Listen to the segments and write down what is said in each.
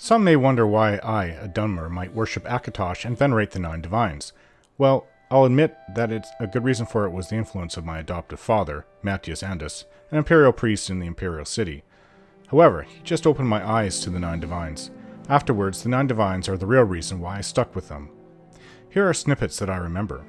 Some may wonder why I, a Dunmer, might worship Akatosh and venerate the 9 divines. Well, I'll admit that it's a good reason for it was the influence of my adoptive father, Matthias Andus, an imperial priest in the imperial city. However, he just opened my eyes to the 9 divines. Afterwards, the 9 divines are the real reason why I stuck with them. Here are snippets that I remember.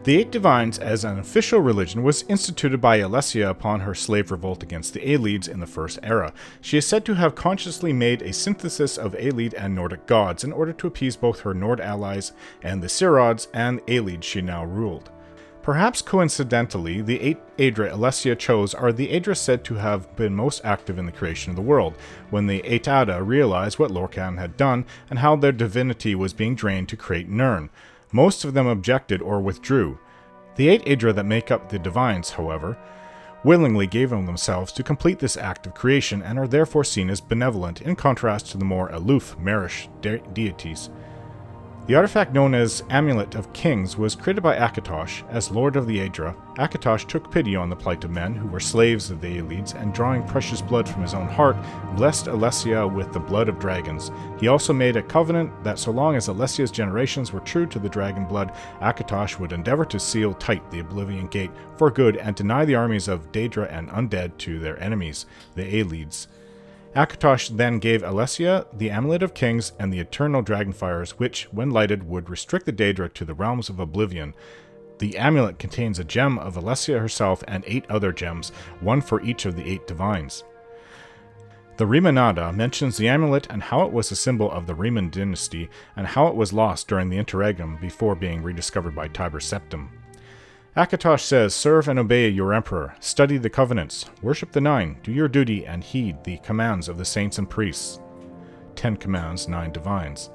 The 8 divines as an official religion was instituted by Alessia upon her slave revolt against the Aelids in the First Era. She is said to have consciously made a synthesis of Aelid and Nordic gods in order to appease both her Nord allies and the Sirods and Aelid she now ruled. Perhaps coincidentally, the 8 Aedra Alessia chose are the Aedra said to have been most active in the creation of the world, when the 8 Ada realized what Lorcan had done and how their divinity was being drained to create Nirn. Most of them objected or withdrew. The 8 Aedra that make up the divines, however, willingly gave themselves to complete this act of creation and are therefore seen as benevolent in contrast to the more aloof, marish deities. The artifact known as Amulet of Kings was created by Akatosh. As Lord of the Aedra, Akatosh took pity on the plight of men who were slaves of the Aelids and drawing precious blood from his own heart, blessed Alessia with the blood of dragons. He also made a covenant that so long as Alessia's generations were true to the dragon blood, Akatosh would endeavor to seal tight the Oblivion Gate for good and deny the armies of Daedra and Undead to their enemies, the Aelids. Akatosh then gave Alessia the Amulet of Kings and the Eternal Dragonfires, which, when lighted, would restrict the Daedra to the realms of Oblivion. The amulet contains a gem of Alessia herself and 8 other gems, one for each of the 8 divines. The Rimanada mentions the amulet and how it was a symbol of the Riemann dynasty and how it was lost during the interregnum before being rediscovered by Tiber Septim. Akatosh says, serve and obey your emperor, study the covenants, worship the 9, do your duty, and heed the commands of the saints and priests. 10 commands, 9 divines.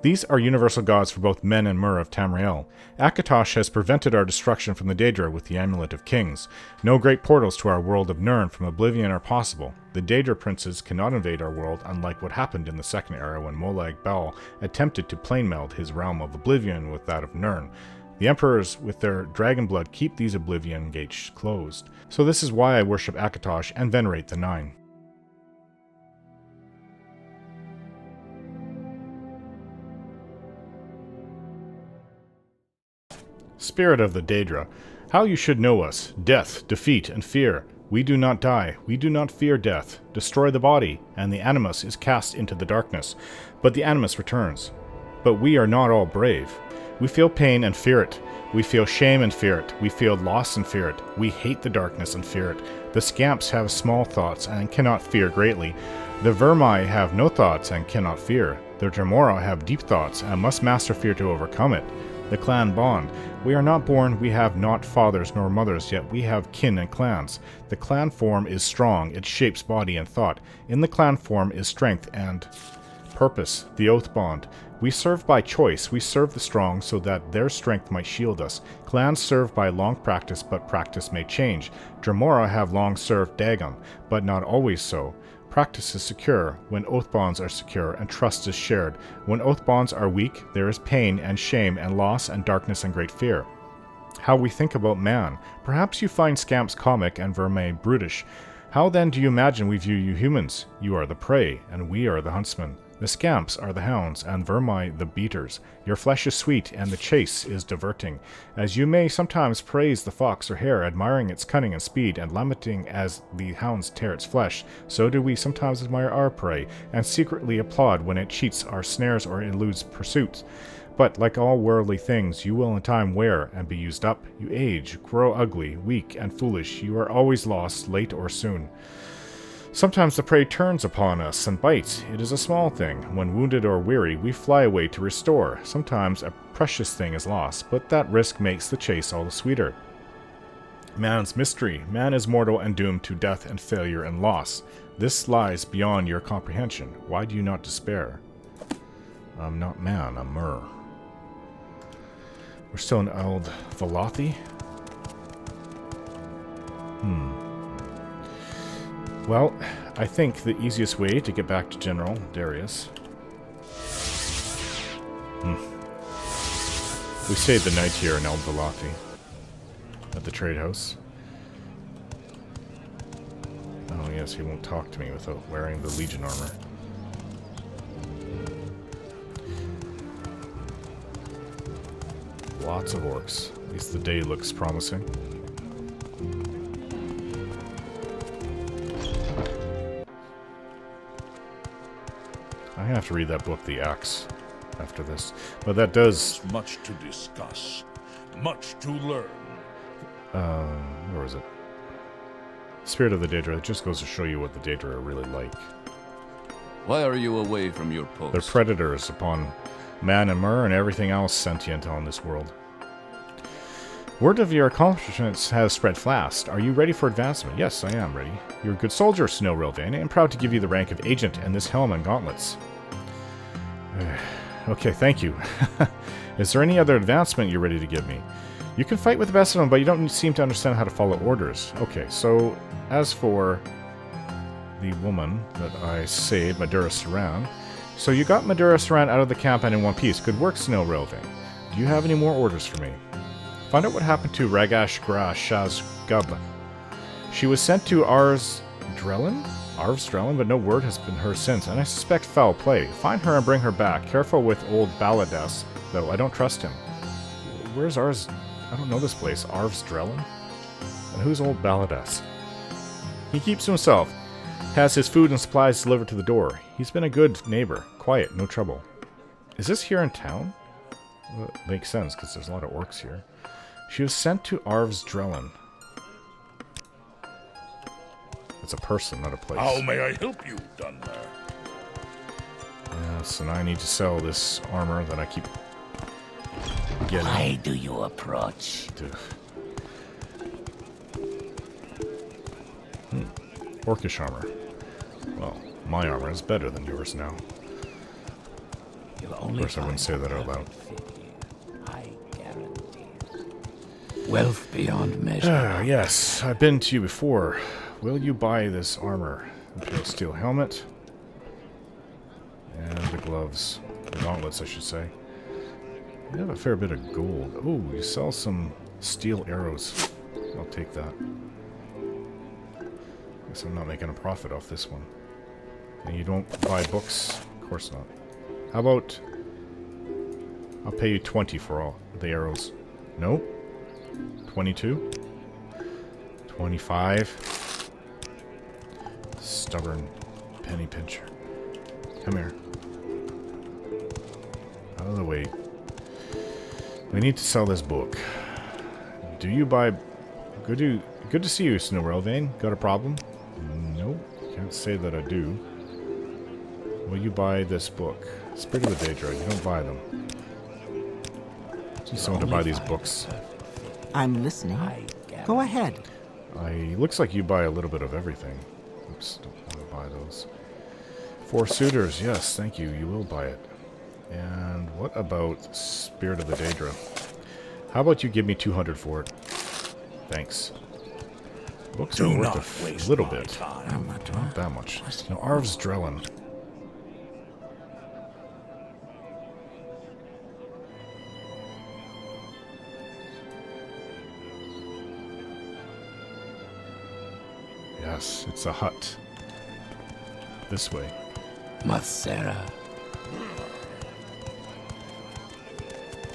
These are universal gods for both men and Mur of Tamriel. Akatosh has prevented our destruction from the Daedra with the Amulet of Kings. No great portals to our world of Nirn from Oblivion are possible. The Daedra princes cannot invade our world, unlike what happened in the Second Era when Molag Bal attempted to plane meld his realm of Oblivion with that of Nirn. The emperors, with their dragon blood, keep these Oblivion gates closed. So this is why I worship Akatosh and venerate the 9. Spirit of the Daedra, how you should know us, death, defeat, and fear. We do not die, we do not fear death. Destroy the body, and the animus is cast into the darkness. But the animus returns. But we are not all brave. We feel pain and fear it. We feel shame and fear it. We feel loss and fear it. We hate the darkness and fear it. The scamps have small thoughts and cannot fear greatly. The vermi have no thoughts and cannot fear. The Dremora have deep thoughts and must master fear to overcome it. The clan bond. We are not born, we have not fathers nor mothers, yet we have kin and clans. The clan form is strong, it shapes body and thought. In the clan form is strength and purpose, the oath bond. We serve by choice, we serve the strong so that their strength might shield us. Clans serve by long practice, but practice may change. Dremora have long served Dagon, but not always so. Practice is secure when oath bonds are secure and trust is shared. When oath bonds are weak, there is pain and shame and loss and darkness and great fear. How we think about man. Perhaps you find scamps comic and verme brutish. How then do you imagine we view you humans? You are the prey, and we are the huntsmen. The scamps are the hounds, and vermi the beaters. Your flesh is sweet, and the chase is diverting. As you may sometimes praise the fox or hare, admiring its cunning and speed, and lamenting as the hounds tear its flesh, so do we sometimes admire our prey, and secretly applaud when it cheats our snares or eludes pursuits. But, like all worldly things, you will in time wear and be used up. You age, grow ugly, weak, and foolish. You are always lost, late or soon. Sometimes the prey turns upon us and bites. It is a small thing. When wounded or weary, we fly away to restore. Sometimes a precious thing is lost, but that risk makes the chase all the sweeter. Man's mystery. Man is mortal and doomed to death and failure and loss. This lies beyond your comprehension. Why do you not despair? I'm not man, I'm Mur. We're still in Eld Velothi? Well, I think the easiest way to get back to General Darius... We stayed the night here in Eld Velothi, at the trade house. Oh yes, he won't talk to me without wearing the Legion armor. lots of orcs. At least the day looks promising. I'm gonna have to read that book, The Axe, after this. But that does... There's much to discuss, much to learn. Where is it? Spirit of the Daedra. It just goes to show you what the Daedra are really like. Why are you away from your post? They're predators upon man and mer and everything else sentient on this world. Word of your accomplishments has spread fast. Are you ready for advancement? Yes, I am ready. You're a good soldier, Snow Rilvain. I am proud to give you the rank of agent and this helm and gauntlets. Okay, thank you. Is there any other advancement you're ready to give me? You can fight with the best of them, but you don't seem to understand how to follow orders. Okay, so as for the woman that I saved, Madura Saran. So you got Madura Saran out of the camp and in one piece. Good work, Snow Rilvain. Do you have any more orders for me? Find out what happened to gra-Shuzgub. She was sent to Arvs-Drelen, but no word has been heard since, and I suspect foul play. Find her and bring her back. Careful with old Baladas, though I don't trust him. Where's Ars? I don't know this place. Arvs-Drelen? And who's old Baladas? He keeps to himself. Has his food and supplies delivered to the door. He's been a good neighbor. Quiet, no trouble. Is this here in town? Well, it makes sense, because there's a lot of orcs here. She was sent to Arvs-Drelen. It's a person, not a place. How may I help you, Dunmer? Yeah, so now I need to sell this armor that I keep getting. Why do you approach? Orcish armor. Well, my armor is better than yours now. Of course, I wouldn't say that out loud. I guarantee. Wealth beyond measure. Yes, I've been to you before. Will you buy this armor? Imperial steel helmet. And the gloves. The gauntlets, I should say. You have a fair bit of gold. Oh, you sell some steel arrows. I'll take that. Guess I'm not making a profit off this one. And you don't buy books? Of course not. How about... I'll pay you 20 for all the arrows. Nope. 22? 25? Stubborn penny pincher. Come here. Out of the way. We need to sell this book. Do you buy... Good to see you, Snow Rilvain. Got a problem? Nope. Can't say that I do. Will you buy this book? Spirit of the Daedra. You don't buy them. Need someone to buy these books. I'm listening. Go ahead. Looks like you buy a little bit of everything. Oops, don't want to buy those. 4 suitors, yes, thank you. You will buy it. And what about Spirit of the Daedra? How about you give me 200 for it? Thanks. Books are worth a little bit. Not that much. Now, Arvs-Drelen. Yes, it's a hut. This way. Mathera.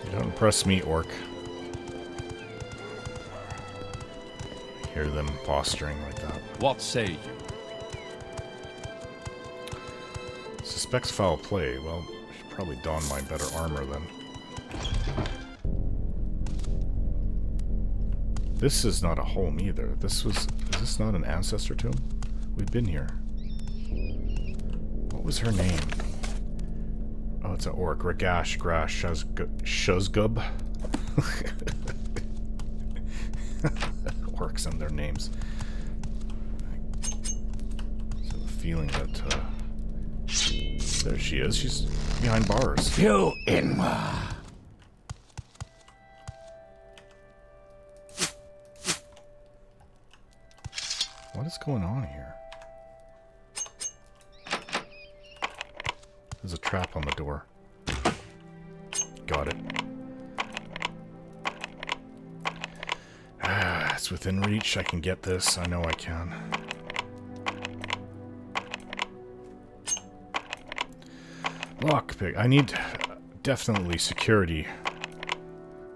You don't impress me, orc. Hear them posturing like that. What say you? Suspects foul play. Well, I should probably don my better armor then. This is not a home either. Is this not an ancestor tomb? We've been here. What was her name? Oh, it's an orc. gra-Shuzgub. Orcs and their names. I have a feeling that, there she is. She's behind bars. You Inma. What is going on here? There's a trap on the door. Got it. It's within reach. I can get this. I know I can. Lockpick. I need definitely security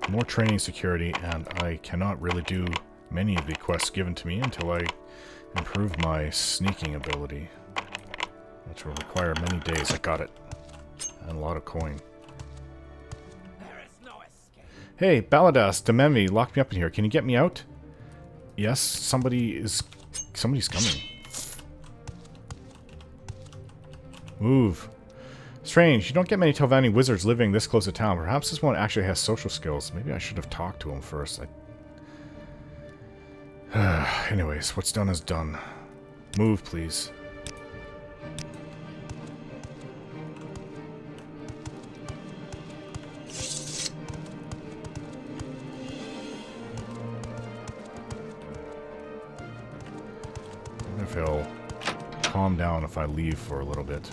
more training security, and I cannot really do many of the quests given to me until I improve my sneaking ability, which will require many days. I got it. And a lot of coin. Hey, Baladas, Dememi, locked me up in here. Can you get me out? Yes, somebody's coming. Move. Strange, you don't get many Telvanni Wizards living this close to town. Perhaps this one actually has social skills. Maybe I should have talked to him first. Anyways, what's done is done. Move, please. I wonder if he'll calm down if I leave for a little bit.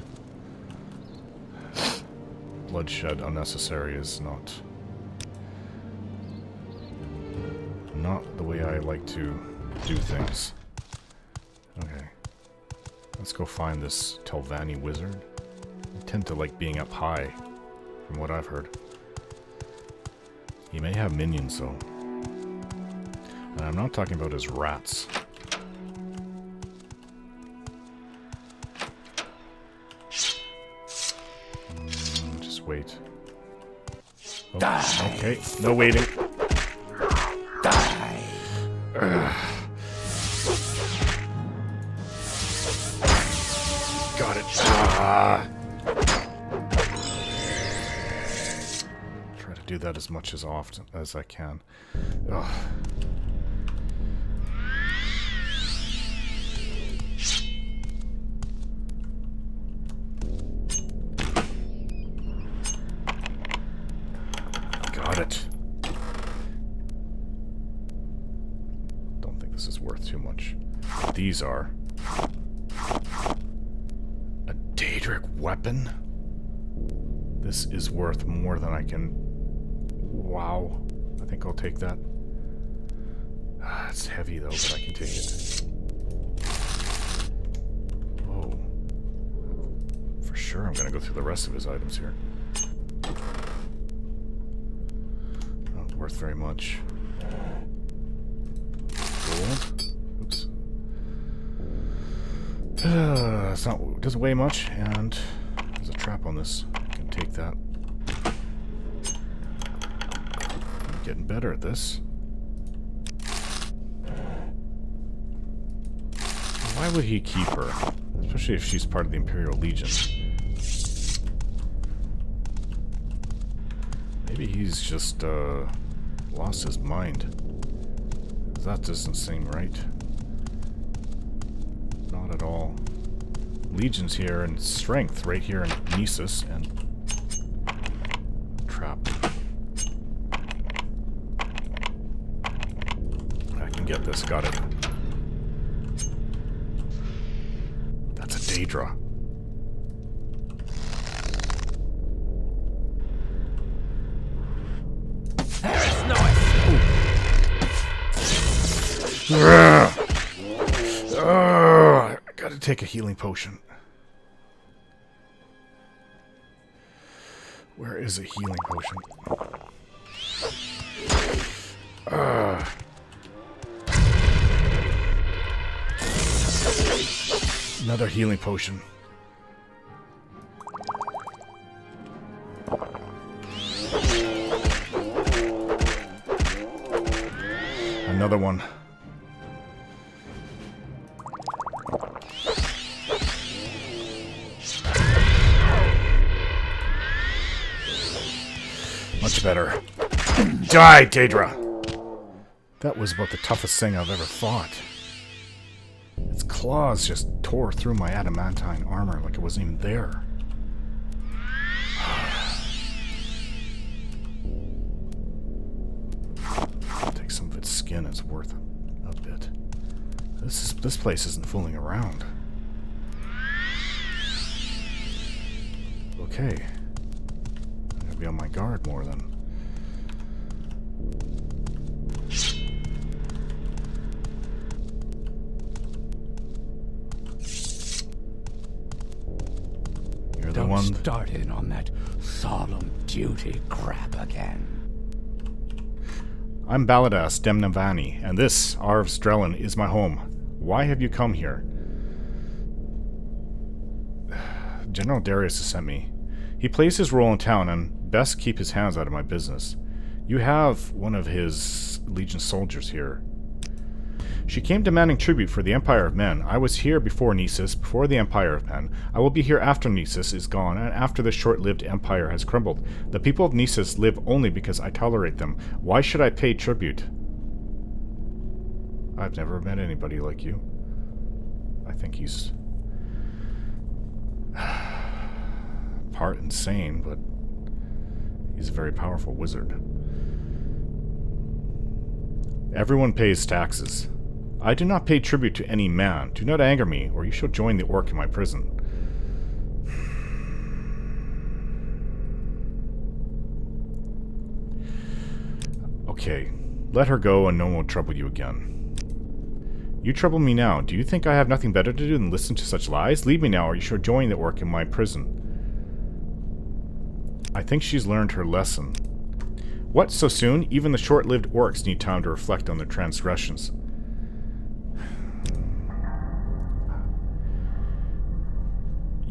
Bloodshed unnecessary is not the way I like to do things. Okay. Let's go find this Telvanni Wizard. I tend to like being up high, from what I've heard. He may have minions, though. And I'm not talking about his rats. Just wait. Oh, okay, no waiting. Die! Got it. Try to do that as much as often as I can. Ugh. Got it. Don't think this is worth too much. These are. A Daedric weapon? This is worth more than I can... Wow. I think I'll take that. It's heavy though, but I can take it. Oh. For sure I'm gonna go through the rest of his items here. Not worth very much. Gold. Oops. It's not, doesn't weigh much, and there's a trap on this. I can take that. I'm getting better at this. Why would he keep her? Especially if she's part of the Imperial Legion. Maybe he's just lost his mind. That doesn't seem right. Not at all. Legion's here and strength right here in Gnisis and trap. I can get this, got it. That's a Daedra. I gotta take a healing potion. Where is a healing potion? Another healing potion. Another one. Much better. Die, Daedra! That was about the toughest thing I've ever fought. Its claws just tore through my adamantine armor like it wasn't even there. Take some of its skin, it's worth a bit. This place isn't fooling around. Okay. I'm gonna be on my guard more then. You're the one. Don't start in on that solemn duty crap again. I'm Baladas Demnavani, and this, Arvs-Drelen, is my home. Why have you come here? General Darius has sent me. He plays his role in town, and best keep his hands out of my business. You have one of his Legion soldiers here. She came demanding tribute for the Empire of Men. I was here before Gnisis, before the Empire of Men. I will be here after Gnisis is gone, and after this short-lived empire has crumbled. The people of Gnisis live only because I tolerate them. Why should I pay tribute? I've never met anybody like you. I think he's part insane, but he's a very powerful wizard. Everyone pays taxes. I do not pay tribute to any man. Do not anger me, or you shall join the orc in my prison. Okay, let her go and no one will trouble you again. You trouble me now. Do you think I have nothing better to do than listen to such lies? Leave me now, or you shall join the orc in my prison. I think she's learned her lesson. What, so soon? Even the short-lived orcs need time to reflect on their transgressions.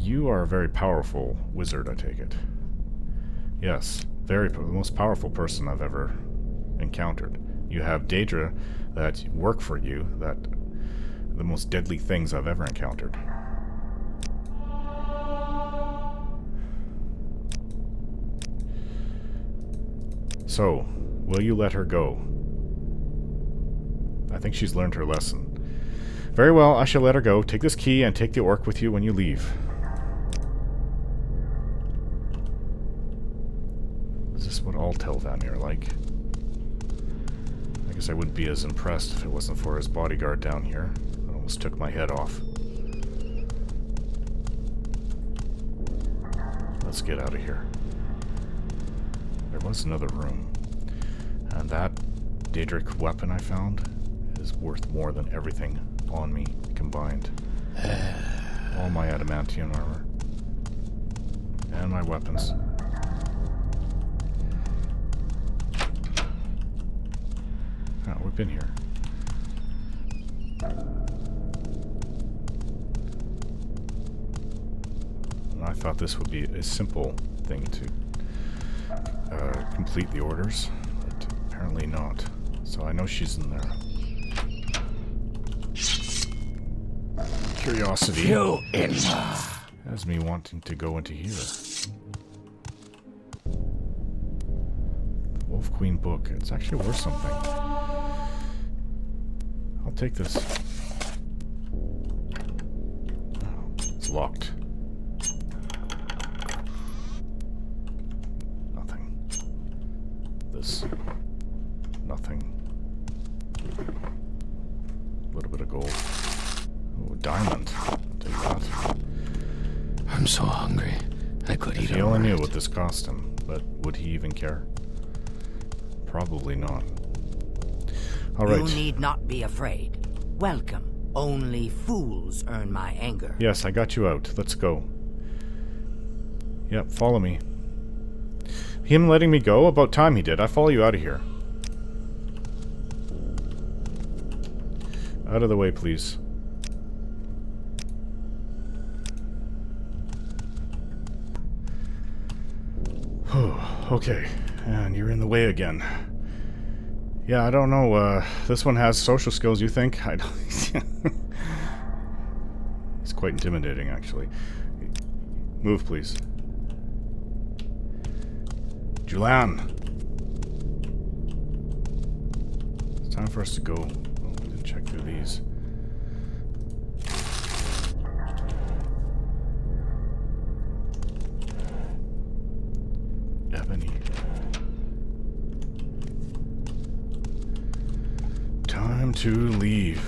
You are a very powerful wizard, I take it. Yes, the most powerful person I've ever encountered. You have Daedra that work for you, that the most deadly things I've ever encountered. So, will you let her go? I think she's learned her lesson. Very well, I shall let her go. Take this key and take the orc with you when you leave. Is this what all Telvanni are like? I guess I wouldn't be as impressed if it wasn't for his bodyguard down here. It almost took my head off. Let's get out of here. There was another room. And that Daedric weapon I found is worth more than everything on me combined. All my adamantium armor. And my weapons. Oh, we've been here. And I thought this would be a simple thing to complete the orders, but apparently not. So I know she's in there. Curiosity has me wanting to go into here. The Wolf Queen book. It's actually worth something. I'll take this. Oh, it's locked. Nothing. This. Nothing. A little bit of gold. Oh, diamond. I'll take that. I'm so hungry. I could eat. If he only knew what this cost him, but would he even care? Probably not. All right. You need not be afraid. Welcome. Only fools earn my anger. Yes, I got you out. Let's go. Yep, follow me. Him letting me go? About time he did. I follow you out of here. Out of the way, please. Okay, and you're in the way again. Yeah, I don't know, this one has social skills, you think? I don't... It's quite intimidating, actually. Move, please. Julian! It's time for us to go. Oh, we didn't check through these. Ebony. Time to leave.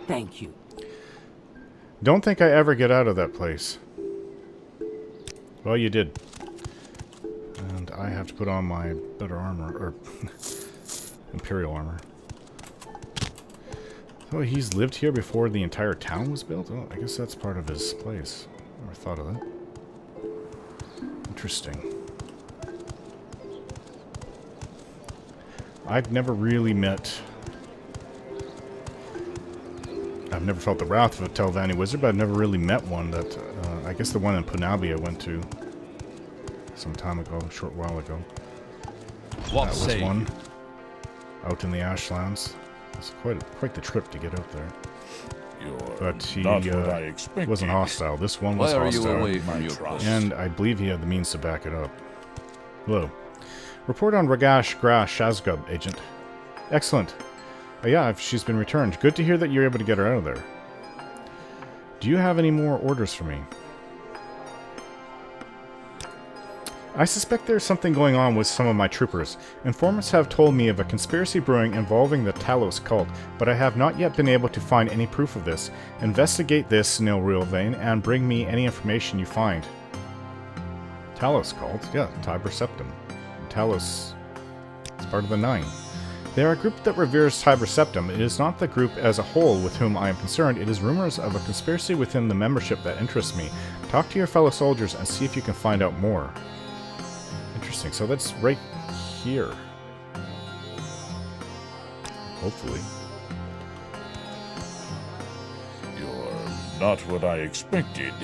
Thank you. Don't think I ever get out of that place. Well, you did. And I have to put on my better armor, or Imperial armor. Oh, he's lived here before the entire town was built? Oh, I guess that's part of his place. Never thought of that. Interesting. I've never really met... I've never felt the wrath of a Telvanni Wizard, but I've never really met one that... I guess the one in Punabi I went to some time ago, a short while ago. What That was say one. you? Out in the Ashlands. It's quite the trip to get out there. You're But he not what I expected. wasn't hostile. This one was Why are you hostile. away from My your trust. post? And I believe he had the means to back it up. Hello. Report on gra-Shuzgub, Agent. Excellent. Yeah, she's been returned. Good to hear that you're able to get her out of there. Do you have any more orders for me? I suspect there's something going on with some of my troopers. Informants have told me of a conspiracy brewing involving the Talos cult, but I have not yet been able to find any proof of this. Investigate this, Nilrilvain, and bring me any information you find. Talos cult? Yeah, Tiber Septim. Talos is part of the Nine. They are a group that reveres Tiber Septim. It is not the group as a whole with whom I am concerned. It is rumors of a conspiracy within the membership that interests me. Talk to your fellow soldiers and see if you can find out more. Interesting. So that's right here. Hopefully. You're not what I expected.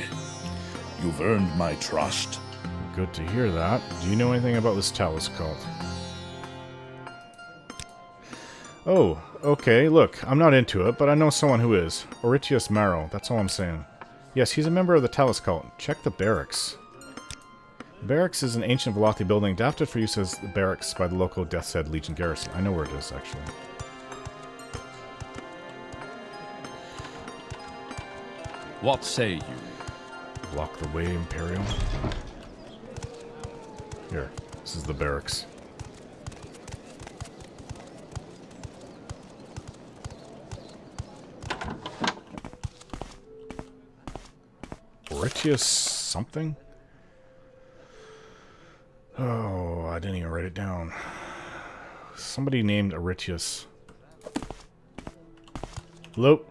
You've earned my trust. Good to hear that. Do you know anything about this Talos cult? Oh, okay, look, I'm not into it, but I know someone who is. Oritius Marrow, that's all I'm saying. Yes, he's a member of the Talos cult. Check the barracks. The barracks is an ancient Velothi building adapted for use as the barracks by the local Death's Head Legion garrison. I know where it is, actually. What say you? Block the way, Imperial. Here, this is the barracks. Oritius something? Oh, I didn't even write it down. Somebody named Oritius. Hello?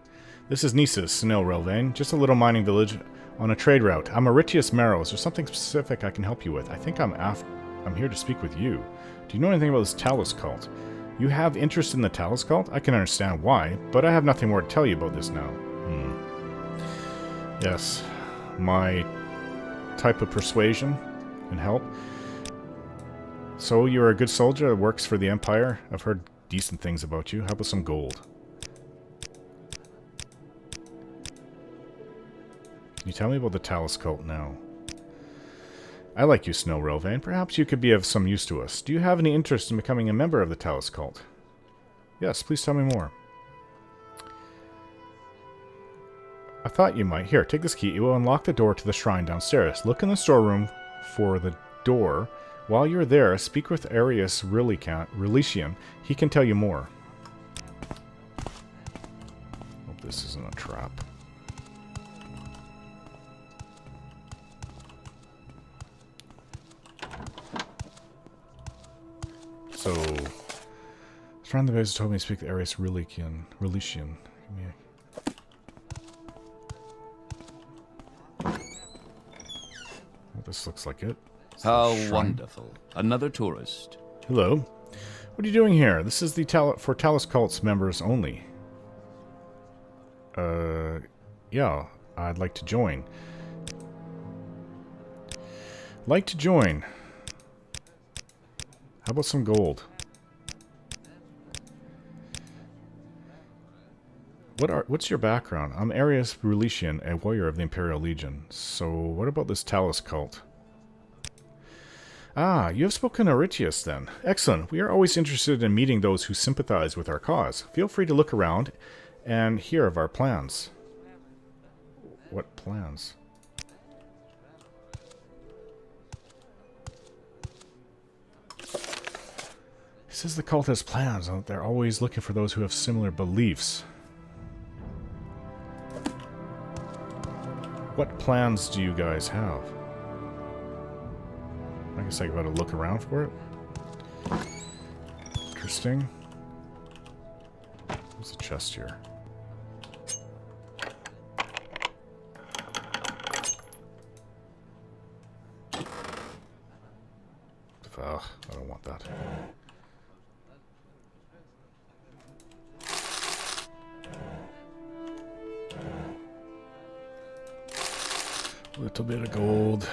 This is Gnisis, Nilrilvain. Just a little mining village on a trade route. I'm Oritius Marrow. Is there something specific I can help you with? I think I'm here to speak with you. Do you know anything about this Talos cult? You have interest in the Talos cult? I can understand why, but I have nothing more to tell you about this now. Yes. My type of persuasion can help. So you're a good soldier that works for the Empire? I've heard decent things about you. How about some gold? Can you tell me about the Talos cult now? I like you, Nilrilvain. Perhaps you could be of some use to us. Do you have any interest in becoming a member of the Talos cult? Yes, please tell me more. I thought you might. Here, take this key. It will unlock the door to the shrine downstairs. Look in the storeroom for the door. While you're there, speak with Arvs-Drelen. He can tell you more. Hope this isn't a trap. So, shrine the base told me to speak to Arvs-Drelen. This looks like it. How wonderful. Another tourist. Hello. What are you doing here? This is the for Talos cult's members only. Yeah, I'd like to join. Like to join. How about some gold? What's your background? I'm Arvs-Drelen, a warrior of the Imperial Legion. So, what about this Talos cult? Ah, you have spoken Oritius then. Excellent. We are always interested in meeting those who sympathize with our cause. Feel free to look around and hear of our plans. What plans? He says the cult has plans, and they're always looking for those who have similar beliefs. What plans do you guys have? I guess I gotta look around for it. Interesting. There's a chest here. Ugh, I don't want that. Little bit of gold.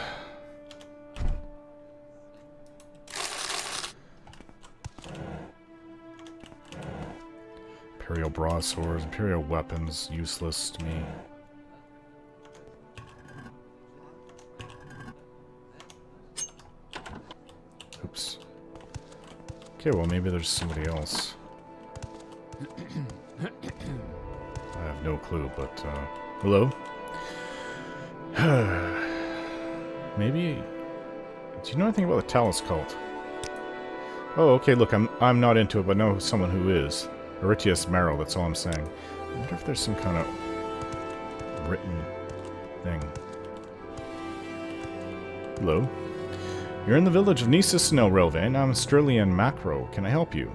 Imperial broadswords, Imperial weapons, useless to me. Oops. Okay, well maybe there's somebody else. I have no clue, but hello? Maybe. Do you know anything about the Talus cult? Oh, okay, look, I'm not into it, but I know someone who is. Aritius Merrill, that's all I'm saying. I wonder if there's some kind of written thing. Hello? You're in the village of Gnisis, Relvain. I'm Sterlian Macro. Can I help you?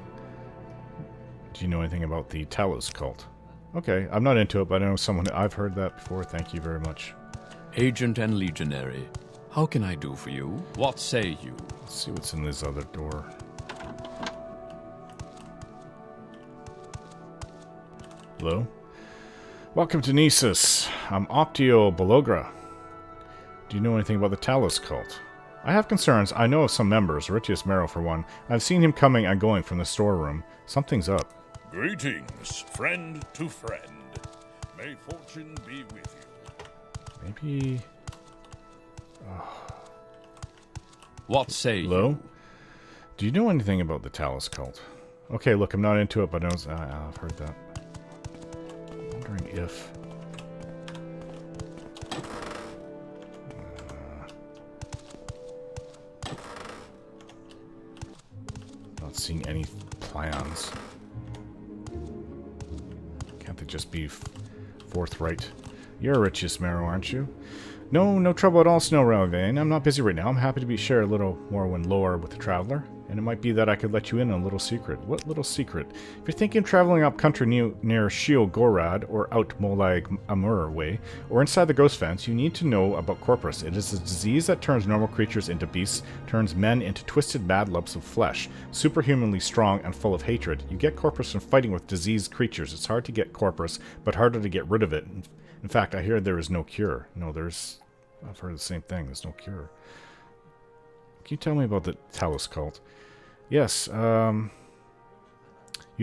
Do you know anything about the Talus cult? Okay, I'm not into it, but I know someone. I've heard that before. Thank you very much. Agent and legionary, how can I do for you? What say you? Let's see what's in this other door. Hello? Welcome to Gnisis. I'm Optio Bologra. Do you know anything about the Talus cult? I have concerns. I know of some members, Aritius Merrill for one. I've seen him coming and going from the storeroom. Something's up. Greetings, friend to friend. May fortune be with you. Maybe... What say Hello? you? Do you know anything about the Talus cult? Okay, look, I'm not into it, but I've heard that. I'm wondering if... not seeing any plans. Can't they just be forthright? You're Aritius Merrow, aren't you? No trouble at all, Relvain. I'm not busy right now. I'm happy to share a little more when lore with the traveler. And it might be that I could let you in on a little secret. What little secret? If you're thinking of traveling up country near Shio Gorad, or out Molag Amur way, or inside the Ghost Fence, you need to know about Corpus. It is a disease that turns normal creatures into beasts, turns men into twisted mad lumps of flesh, superhumanly strong and full of hatred. You get Corpus from fighting with diseased creatures. It's hard to get Corpus, but harder to get rid of it. In fact, I hear there is no cure. No, I've heard the same thing. There's no cure. Can you tell me about the Talus cult? Yes, you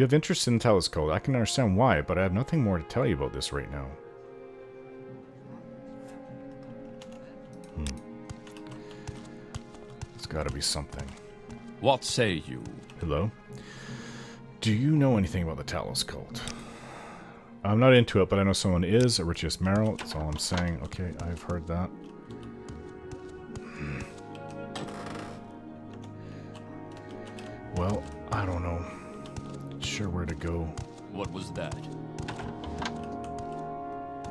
have interest in the Talus cult. I can understand why, but I have nothing more to tell you about this right now. There's gotta be something. What say you? Hello? Do you know anything about the Talus cult? I'm not into it, but I know someone is. Aritius Merrill, that's all I'm saying. Okay, I've heard that. Well, I don't know. Sure where to go. What was that?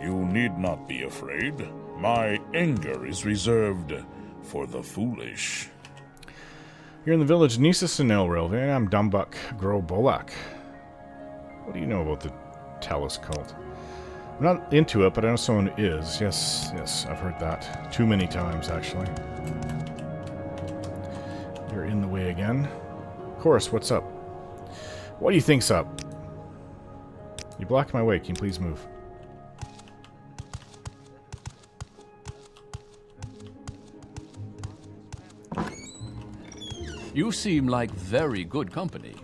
You need not be afraid. My anger is reserved for the foolish. You're in the village Gnisis and Relvain. I'm Dumbuk Gro Bolak. What do you know about the Talus cult? I'm not into it, but I know someone who is. Yes, I've heard that. Too many times, actually. You're in the way again. Of course, what's up? What do you think's up? You blocked my way. Can you please move? You seem like very good company.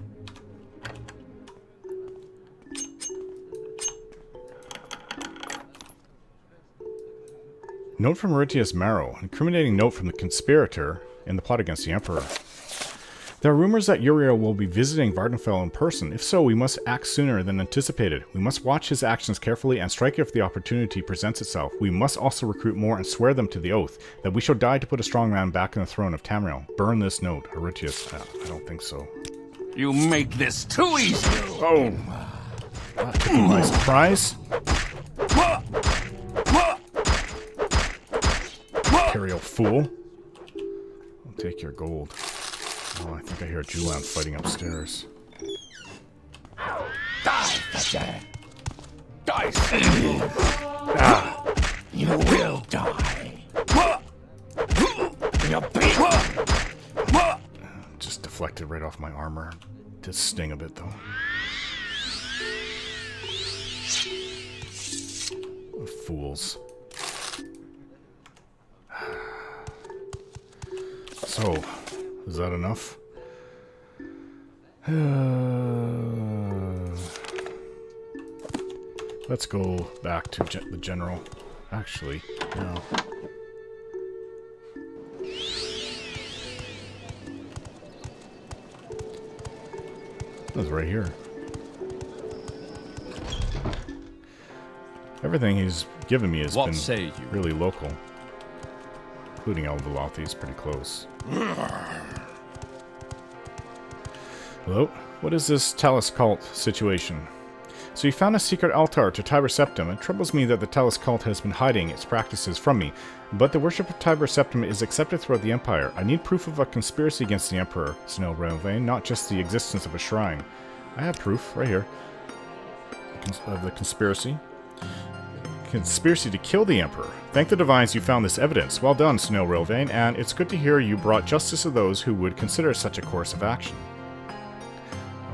Note from Aritius Merrow. Incriminating note from the conspirator in the plot against the Emperor. There are rumors that Uriel will be visiting Vardenfell in person. If so, we must act sooner than anticipated. We must watch his actions carefully and strike if the opportunity presents itself. We must also recruit more and swear them to the oath that we shall die to put a strong man back on the throne of Tamriel. Burn this note, Aritius. I don't think so. You make this too easy! Oh! That took me by surprise. Imperial fool. I'll take your gold. Oh, I think I hear Julan fighting upstairs. Die, Fetcher! Die, You will die! You'll be... reflected right off my armor. Did sting a bit, though. Fools. So, is that enough? Let's go back to the general. Actually, no. That's right here. Everything he's given me has been really local. Including Elvalothy is pretty close. Hello? What is this Talus cult situation? So you found a secret altar to Tiber Septim. It troubles me that the Talus cult has been hiding its practices from me, but the worship of Tiber Septim is accepted throughout the Empire. I need proof of a conspiracy against the Emperor, Snell Railvein, not just the existence of a shrine. I have proof, right here, of the conspiracy. Conspiracy to kill the Emperor. Thank the Divines you found this evidence. Well done, Snell Railvein, and it's good to hear you brought justice to those who would consider such a course of action.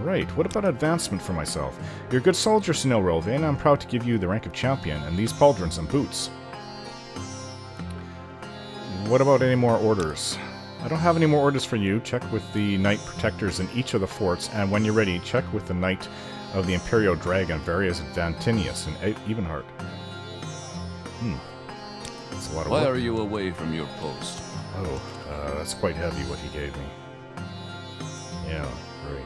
Alright, what about advancement for myself? You're a good soldier, Snell Railvein, and I'm proud to give you the rank of champion and these pauldrons and boots. What about any more orders? I don't have any more orders for you. Check with the Knight Protectors in each of the forts, and when you're ready, check with the Knight of the Imperial Dragon, Various Vantinius, and Ebenhart. That's a lot of Why work. are you away from your post? Oh, that's quite heavy what he gave me. Yeah, great.